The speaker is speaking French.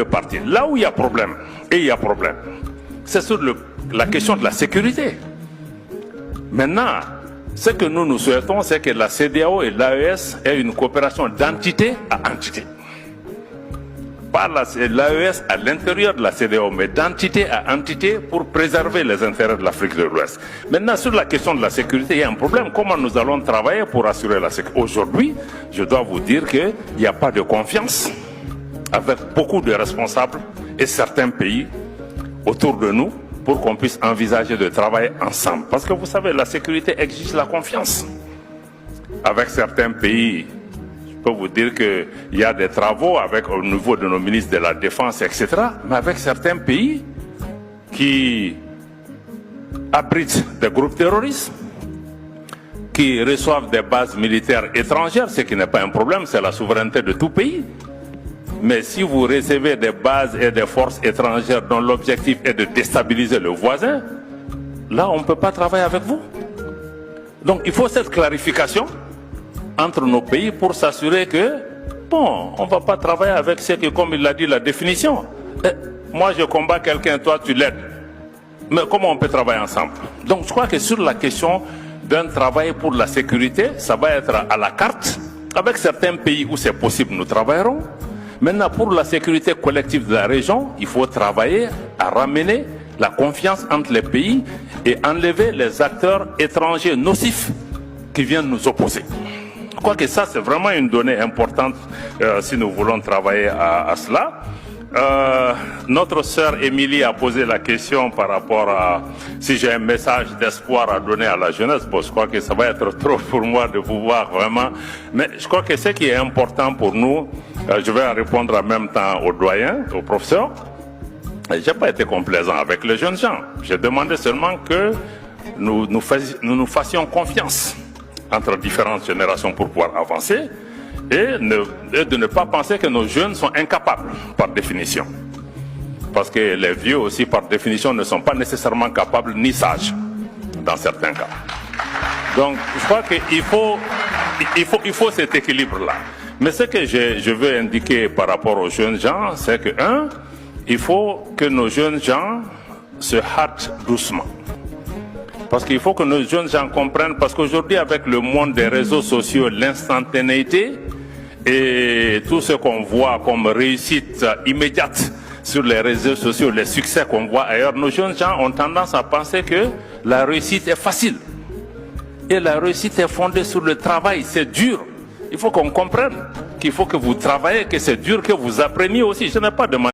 parti. Là où il y a problème, et il y a problème, c'est sur la question de la sécurité. Maintenant, ce que nous souhaitons, c'est que la CEDEAO et l'AES aient une coopération d'entité à entité. Pas l'AES à l'intérieur de la CEDEAO, mais d'entité à entité pour préserver les intérêts de l'Afrique de l'Ouest. Maintenant, sur la question de la sécurité, il y a un problème. Comment nous allons travailler pour assurer la sécurité? Aujourd'hui, je dois vous dire qu'il n'y a pas de confiance avec beaucoup de responsables et certains pays autour de nous pour qu'on puisse envisager de travailler ensemble. Parce que vous savez, la sécurité exige la confiance. Avec certains pays, je peux vous dire qu'il y a des travaux au niveau de nos ministres de la Défense, etc. Mais avec certains pays qui abritent des groupes terroristes, qui reçoivent des bases militaires étrangères, ce qui n'est pas un problème, c'est la souveraineté de tout pays. Mais si vous recevez des bases et des forces étrangères dont l'objectif est de déstabiliser le voisin, là on ne peut pas travailler avec vous. Donc il faut cette clarification entre nos pays pour s'assurer que, bon, on ne va pas travailler avec ceux qui, comme il l'a dit, la définition. Moi je combats quelqu'un, toi tu l'aides. Mais comment on peut travailler ensemble? Donc je crois que sur la question d'un travail pour la sécurité, ça va être à la carte. Avec certains pays où c'est possible, nous travaillerons. Maintenant, pour la sécurité collective de la région, il faut travailler à ramener la confiance entre les pays et enlever les acteurs étrangers nocifs qui viennent nous opposer. Je crois que ça, c'est vraiment une donnée importante si nous voulons travailler à cela. Notre sœur Émilie a posé la question par rapport à si j'ai un message d'espoir à donner à la jeunesse. Bon, je crois que ça va être trop pour moi de pouvoir vraiment. Mais je crois que ce qui est important pour nous, je vais en répondre en même temps aux doyens, aux professeurs. Je n'ai pas été complaisant avec les jeunes gens. J'ai demandé seulement que nous fassions confiance entre différentes générations pour pouvoir avancer. Et de ne pas penser que nos jeunes sont incapables, par définition. Parce que les vieux aussi, par définition, ne sont pas nécessairement capables ni sages, dans certains cas. Donc, je crois qu'il faut cet équilibre-là. Mais ce que je veux indiquer par rapport aux jeunes gens, c'est que, il faut que nos jeunes gens se hâtent doucement. Parce qu'il faut que nos jeunes gens comprennent, parce qu'aujourd'hui, avec le monde des réseaux sociaux, l'instantanéité, et tout ce qu'on voit comme réussite immédiate sur les réseaux sociaux, les succès qu'on voit ailleurs, nos jeunes gens ont tendance à penser que la réussite est facile. Et la réussite est fondée sur le travail, c'est dur. Il faut qu'on comprenne qu'il faut que vous travaillez, que c'est dur, que vous appreniez aussi. Je n'ai pas demandé